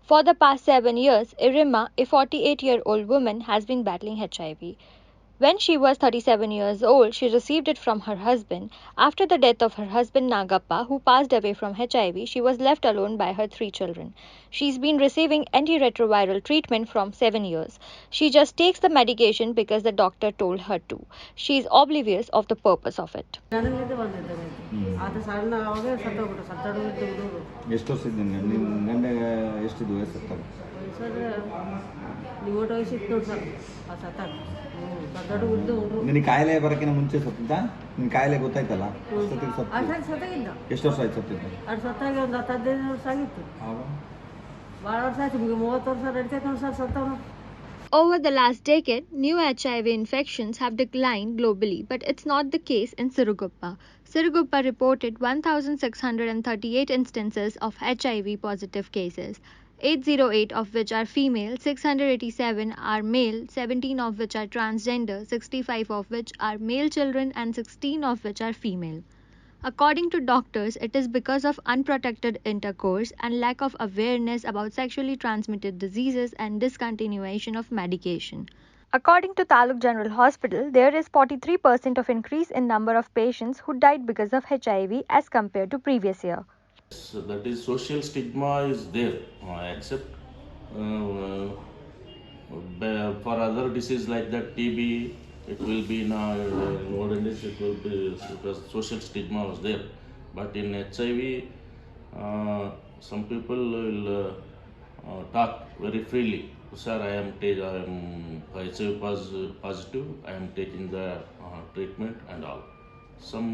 For the past 7 years, Iramma, a 48-year-old woman, has been battling HIV. When she was 37 years old, she received it from her husband. After the death of her husband Nagappa, who passed away from HIV, she was left alone by her 3 children. She's been receiving antiretroviral treatment from 7 years. She just takes the medication because the doctor told her to. She's oblivious of the purpose of it. ನಿನ್ನ ಕಾಯಿಲೆ ಬರೋಕ್ಕಿಂತ ಮುಂಚೆ ಸತ್ತಿದ್ದ? ನಿನ್ನ ಕಾಯಿಲೆ ಗೊತ್ತಾಯ್ತಲ್ಲ ಎಷ್ಟು ವರ್ಷ ಆಯ್ತು ಸತ್ತಿದ್ದು? ಅದು ಸತ್ತಾಗಿ ಒಂದು 10-15 ವರ್ಷ ಆಗಿತ್ತು. ಭಾಳ ವರ್ಷ ಆಯ್ತು, 30 ವರ್ಷ ನಡೀತೈತೆ ಒಂದು sir ಸತ್ತವನು. Over the last decade, new HIV infections have declined globally, but it's not the case in Siruguppa. Siruguppa reported 1,638 instances of HIV positive cases, 808 of which are female, 687 are male, 17 of which are transgender, 65 of which are male children, and 16 of which are female. According to doctors, it is because of unprotected intercourse and lack of awareness about sexually transmitted diseases and discontinuation of medication. According to Taluk General Hospital, there is 43% of increase in number of patients who died because of HIV as compared to previous year. So that is social stigma is there, except for other disease like that TB, it will be now modern days it will be because social stigma was there, but in HIV some people will talk very freely. Sir, I am HIV positive, I am taking the treatment and all. Some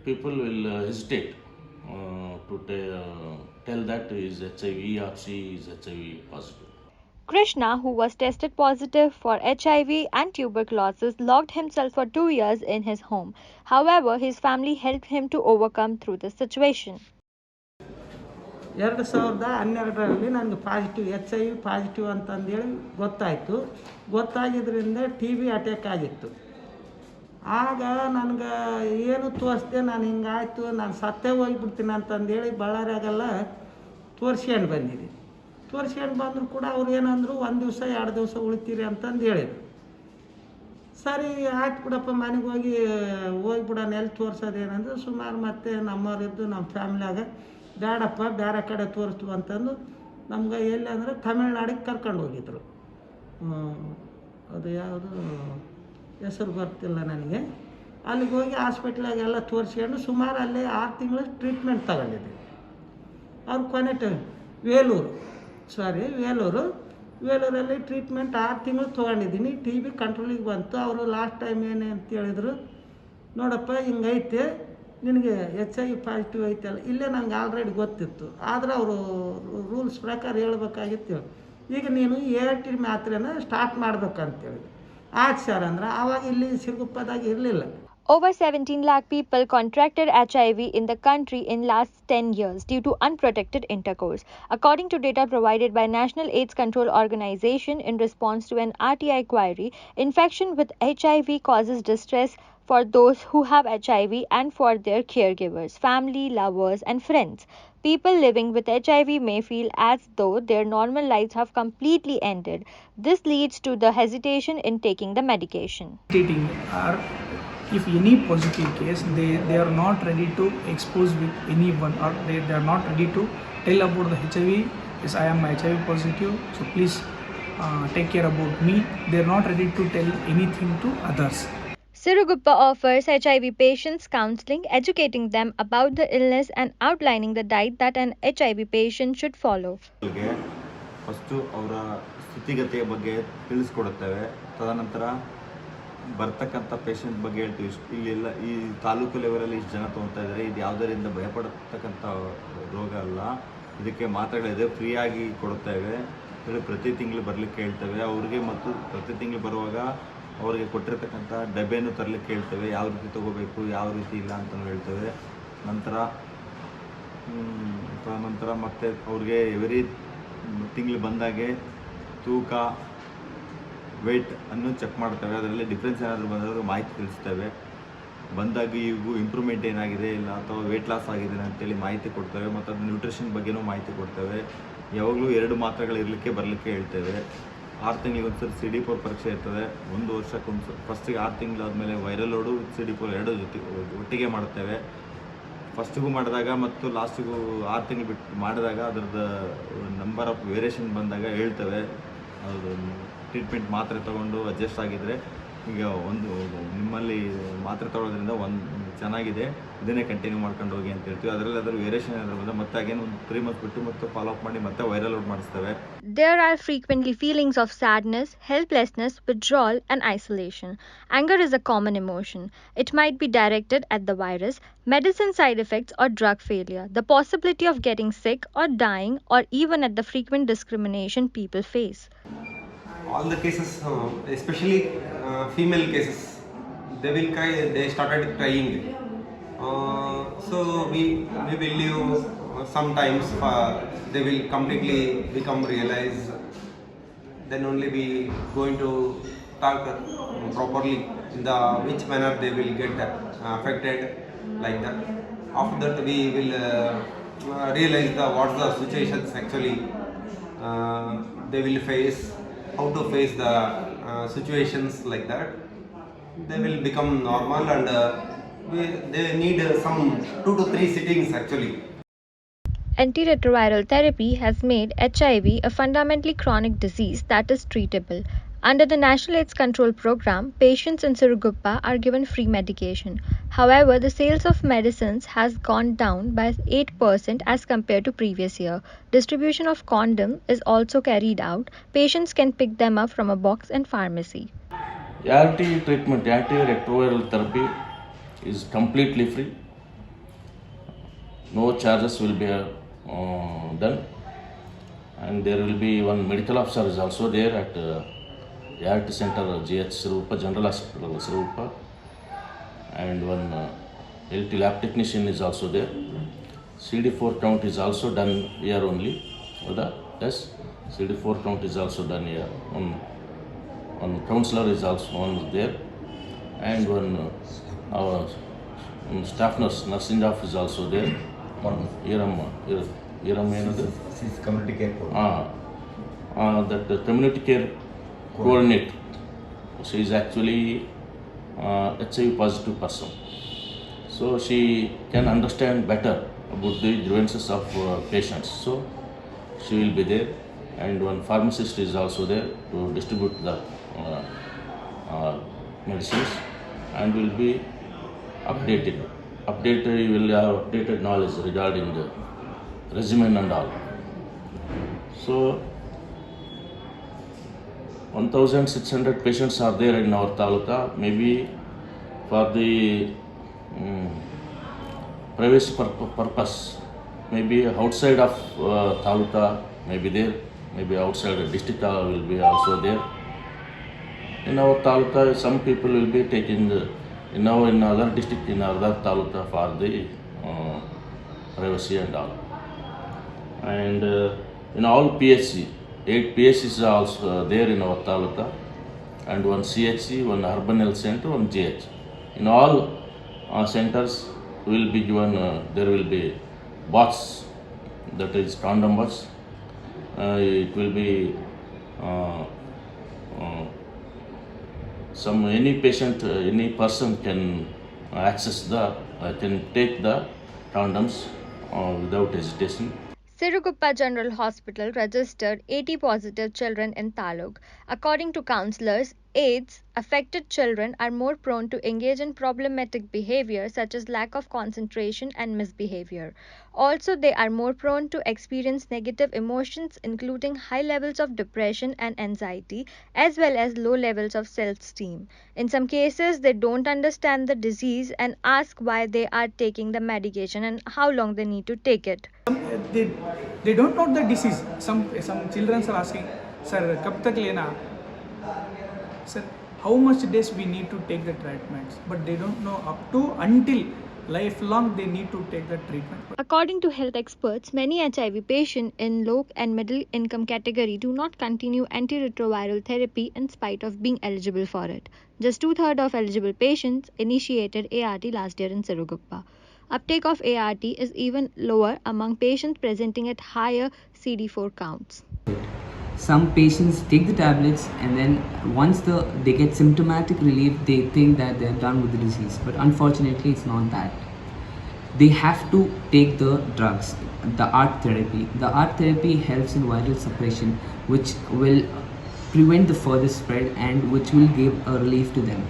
people will hesitate to tell that is HIV or she is HIV positive. Krishna, who was tested positive for HIV and tuberculosis, locked himself for 2 years in his home. However, his family helped him to overcome through this situation. 2012ರಲ್ಲಿ ನನಗೆ positive HIV positive ಅಂತಂದೇಳಿ ಗೊತ್ತಾಯಿತು. ಗೊತ್ತಾಗಿದ್ದರಿಂದ TB attack ಆಗಿತ್ತು. ಆಗ ನನಗೆ ಏನು ತೋರಿಸ್ದೆ, ನಾನು ಹಿಂಗಾಯ್ತು, ನಾನು ಸತ್ತೇ ಹೋಗಿಬಿಡ್ತೀನಿ ಅಂತಂದೇಳಿ ಬಳ್ಳಾರಿಯಾಗೆಲ್ಲ ತೋರಿಸ್ಕೊಂಡು ಬಂದಿದ್ದೆ. ತೋರಿಸ್ಕೊಂಡು ಬಂದರೂ ಕೂಡ ಅವ್ರು ಏನಂದರು 1 ದಿವಸ 2 ದಿವಸ ಉಳಿತೀರಿ ಅಂತಂದು ಹೇಳಿದರು. ಸರಿ ಆಯ್ತು ಬಿಡಪ್ಪ, ಮನೆಗೆ ಹೋಗಿಬಿಡೋಣ, ಎಲ್ಲಿ ತೋರಿಸೋದೇನಂದ್ರೆ ಸುಮಾರು ಮತ್ತೆ ನಮ್ಮವರಿದ್ದು ನಮ್ಮ ಫ್ಯಾಮ್ಲಿಯಾಗ ಬೇಡಪ್ಪ ಬೇರೆ ಕಡೆ ತೋರಿಸ್ತು ಅಂತಂದು ನಮ್ಗೆ ಎಲ್ಲಿ ಅಂದರೆ ತಮಿಳ್ನಾಡಿಗೆ ಕರ್ಕೊಂಡು ಹೋಗಿದ್ರು. ಅದು ಯಾವುದು ಹೆಸರು ಬರ್ತಿಲ್ಲ ನನಗೆ. ಅಲ್ಲಿಗೆ ಹೋಗಿ ಹಾಸ್ಪಿಟ್ಲಾಗೆಲ್ಲ ತೋರಿಸ್ಕೊಂಡು ಸುಮಾರು ಅಲ್ಲೇ 6 ತಿಂಗಳು ಟ್ರೀಟ್ಮೆಂಟ್ ತಗೊಂಡಿದ್ದೆ. ಅವ್ರು ಕೊನೆ ವೇಲೂರಲ್ಲಿ ಟ್ರೀಟ್ಮೆಂಟ್ 6 ತಿಂಗಳು ತೊಗೊಂಡಿದ್ದೀನಿ. TB ಕಂಟ್ರೋಲಿಗೆ ಬಂತು. ಅವರು ಲಾಸ್ಟ್ ಟೈಮ್ ಏನೇ ಅಂತ ಹೇಳಿದ್ರು, ನೋಡಪ್ಪ ಹಿಂಗೈತೆ, ನಿನಗೆ HIV ಪಾಸಿಟಿವ್ ಐತಲ್ಲ. ಇಲ್ಲೇ ನಂಗೆ ಆಲ್ರೆಡಿ ಗೊತ್ತಿತ್ತು, ಆದರೆ ಅವರು ರೂಲ್ಸ್ ಪ್ರಕಾರ ಹೇಳ್ಬೇಕಾಗಿತ್ತು. ಈಗ ನೀನು ART ಮಾತ್ರೆನ ಸ್ಟಾರ್ಟ್ ಮಾಡ್ಬೇಕಂತೇಳಿ. ಆಯ್ತು ಸರ್ ಅಂದ್ರೆ ಆವಾಗ ಇಲ್ಲಿ ಸಿರುಗುಪ್ಪದಾಗ ಇರಲಿಲ್ಲ. Over 17 lakh people contracted HIV in the country in last 10 years due to unprotected intercourse. According to data provided by National AIDS Control Organization in response to an RTI query, infection with HIV causes distress for those who have HIV and for their caregivers, family, lovers, and friends. People living with HIV may feel as though their normal lives have completely ended. This leads to the hesitation in taking the medication. If any positive case, they are not ready to expose with anyone, or they are not ready to tell about the HIV. Yes, I am HIV positive, so please take care about me. They are not ready to tell anything to others. Siruguppa offers HIV patients counseling, educating them about the illness and outlining the diet that an HIV patient should follow. First ಅವರ ಸ್ಥಿತಿಗತಿಯ ಬಗ್ಗೆ ತಿಳಿಸ್ಕೊಡುತ್ತೇವೆ. ತದನಂತರ ಬರ್ತಕ್ಕಂಥ patient ಬಗ್ಗೆ ಹೇಳ್ತೀವಿ. ಇಲ್ಲೆಲ್ಲ ಈ ತಾಲೂಕು ಲೆವೆಲಲ್ಲಿ ಇಷ್ಟು ಜನ ತೊಗೊಳ್ತಾ ಇದ್ದಾರೆ, ಇದು ಯಾವುದರಿಂದ ಭಯಪಡತಕ್ಕಂಥ ರೋಗ ಅಲ್ಲ, ಇದಕ್ಕೆ ಮಾತ್ರೆಗಳಿದೆ, ಫ್ರೀಯಾಗಿ ಕೊಡುತ್ತೇವೆ ಹೇಳಿ ಪ್ರತಿ ತಿಂಗಳು ಬರಲಿಕ್ಕೆ ಹೇಳ್ತೇವೆ ಅವ್ರಿಗೆ. ಮತ್ತು ಪ್ರತಿ ತಿಂಗಳು ಬರುವಾಗ ಅವ್ರಿಗೆ ಕೊಟ್ಟಿರ್ತಕ್ಕಂಥ ಡಬ್ಬೆನೂ ತರಲಿಕ್ಕೆ ಹೇಳ್ತೇವೆ, ಯಾವ ರೀತಿ ತೊಗೋಬೇಕು ಯಾವ ರೀತಿ ಇಲ್ಲ ಅಂತಲೂ ಹೇಳ್ತೇವೆ. ನಂತರ ಮತ್ತೆ ಅವ್ರಿಗೆ ಎವ್ರಿ ತಿಂಗಳು ಬಂದಾಗೆ ತೂಕ ವೆಯ್ಟ್ ಅನ್ನು ಚೆಕ್ ಮಾಡ್ತೇವೆ. ಅದರಲ್ಲಿ ಡಿಫ್ರೆನ್ಸ್ ಏನಾದರೂ ಬಂದರೆ ಮಾಹಿತಿ ತಿಳಿಸ್ತೇವೆ. ಬಂದಾಗ ಇವು ಇಂಪ್ರೂವ್ಮೆಂಟ್ ಏನಾಗಿದೆ ಇಲ್ಲ ಅಥವಾ ವೆಯ್ಟ್ ಲಾಸ್ ಆಗಿದೆ ಅಂತೇಳಿ ಮಾಹಿತಿ ಕೊಡ್ತೇವೆ ಮತ್ತು ಅದು ನ್ಯೂಟ್ರಿಷನ್ ಬಗ್ಗೆನೂ ಮಾಹಿತಿ ಕೊಡ್ತೇವೆ. ಯಾವಾಗಲೂ 2 ಮಾತ್ರೆಗಳು ಬರಲಿಕ್ಕೆ ಹೇಳ್ತೇವೆ. 6 ತಿಂಗಳಿಗೆ ಒಂದ್ಸರಿ CD4 ಪರೀಕ್ಷೆ ಇರ್ತದೆ. 1 ವರ್ಷಕ್ಕೊಂದು ಫಸ್ಟಿಗೆ 6 ತಿಂಗಳಾದಮೇಲೆ ವೈರಲ್ ಲೋಡು CD4 ಎರಡೂ ಒಟ್ಟಿಗೆ ಮಾಡ್ತೇವೆ. ಫಸ್ಟಿಗೂ ಮಾಡಿದಾಗ ಮತ್ತು ಲಾಸ್ಟಿಗೂ 6 ತಿಂಗಳು ಬಿಟ್ಟು ಮಾಡಿದಾಗ ಅದರದ್ದು ನಂಬರ್ ಆಫ್ ವೇರಿಯೇಷನ್ ಬಂದಾಗ ಹೇಳ್ತೇವೆ. ಅದು ಟ್ರೀಟ್ಮೆಂಟ್ ಮಾತ್ರೆ ತೊಗೊಂಡು ಅಡ್ಜಸ್ಟ್ ಆಗಿದ್ದರೆ ಈಗ ನಿಮ್ಮಲ್ಲಿ ಮಾತ್ರೆ ತೊಗೊಳೋದ್ರಿಂದ ಚೆನ್ನಾಗಿದೆ, ಇದನ್ನೇ ಕಂಟಿನ್ಯೂ ಮಾಡ್ಕೊಂಡು ಹೋಗಿ ಅಂತ ಹೇಳ್ತೀವಿ. ಅದರಲ್ಲಿ ವೇರಿಯೇಷನ್ ಏನಾದರೂ ಬಂದರೆ ಮತ್ತೆ ಅಗೇನ್ ಒಂದು 3 ಮಂತ್ಸ್ ಬಿಟ್ಟು ಮತ್ತೆ ಫಾಲೋ ಅಪ್ ಮಾಡಿ ಮತ್ತೆ ವೈರಲ್ ಔಟ್ ಮಾಡಿಸ್ತೇವೆ. There are frequently feelings of sadness, helplessness, withdrawal, and isolation. Anger is a common emotion. It might be directed at the virus, medicine side effects, or drug failure, the possibility of getting sick or dying, or even at the frequent discrimination people face. All the cases, especially female cases, they will cry. They started crying. So we will leave. Sometimes they will completely become realize. Then only we going to talk properly in the which manner they will get affected like that. After that we will realize what's the situations actually they will face. How to face the situations like that. They will become normal and they need some 2 to 3 sittings actually. Antiretroviral therapy has made HIV a fundamentally chronic disease that is treatable. Under the National AIDS Control Program, patients in Siruguppa are given free medication. However, the sales of medicines has gone down by 8% as compared to previous year. Distribution of condom is also carried out. Patients can pick them up from a box in pharmacy. ART treatment, antiretroviral therapy is completely free. No charges will be done, and there will be one medical officer is also there at ART Center, GH Siruguppa, General Hospital Siruguppa, and one LT lab technician is also there. CD4 count is also done here only. Yes, CD4 count is also done here. One counselor is also one there, and one our staff nurse, nursing staff is also there. Iramma ಏನದು community care that the community care coordinator. She is actually HIV positive person, so she can understand better about the grievances of patients. So she will be there, and one pharmacist is also there to distribute the medicines, and will be updated. You will have updated knowledge regarding the regimen and all. So 1,600 patients are there in our taluka. Maybe for the privacy purpose, maybe outside of taluka maybe there, maybe outside the district will be also there. In our taluka, some people will be taking in other district, in other taluka for the privacy and all. And in all PHC, 8 PHCs are also there in our taluka, and one CHC, one urban health center, one GH. In all centers will be given, there will be box, that is condom box. It will be any patient, any person can access can take the condoms without hesitation. Siruguppa General Hospital registered 80 positive children in Taluk. According to counselors, AIDS-affected children are more prone to engage in problematic behavior such as lack of concentration and misbehavior. Also, they are more prone to experience negative emotions, including high levels of depression and anxiety, as well as low levels of self-esteem. In some cases, they don't understand the disease and ask why they are taking the medication and how long they need to take it. They don't know the disease. Some children are asking, sir, kab tak lena? Sir, how much days we need to take the treatments? But they don't know up to until lifelong they need to take the treatment. According to health experts, many HIV patients in low and middle income category do not continue antiretroviral therapy in spite of being eligible for it. Just two-thirds of eligible patients initiated ART last year in Siruguppa. Uptake of ART is even lower among patients presenting at higher CD4 counts. Some patients take the tablets and then once they get symptomatic relief, they think that they're done with the disease. But unfortunately, it's not that. They have to take the drugs, the ART therapy. The ART therapy helps in viral suppression, which will prevent the further spread and which will give a relief to them.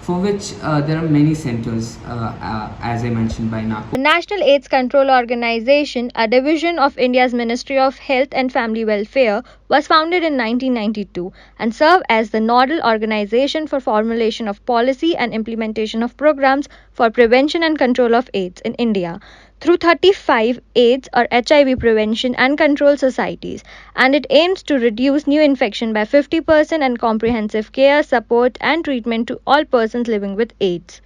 For which there are many centers, as I mentioned by Nagappa. The National AIDS Control Organization, a division of India's Ministry of Health and Family Welfare, was founded in 1992 and served as the nodal organization for formulation of policy and implementation of programs for prevention and control of AIDS in India through 35 AIDS or HIV prevention and control societies, and it aims to reduce new infection by 50% and comprehensive care, support and treatment to all persons living with AIDS.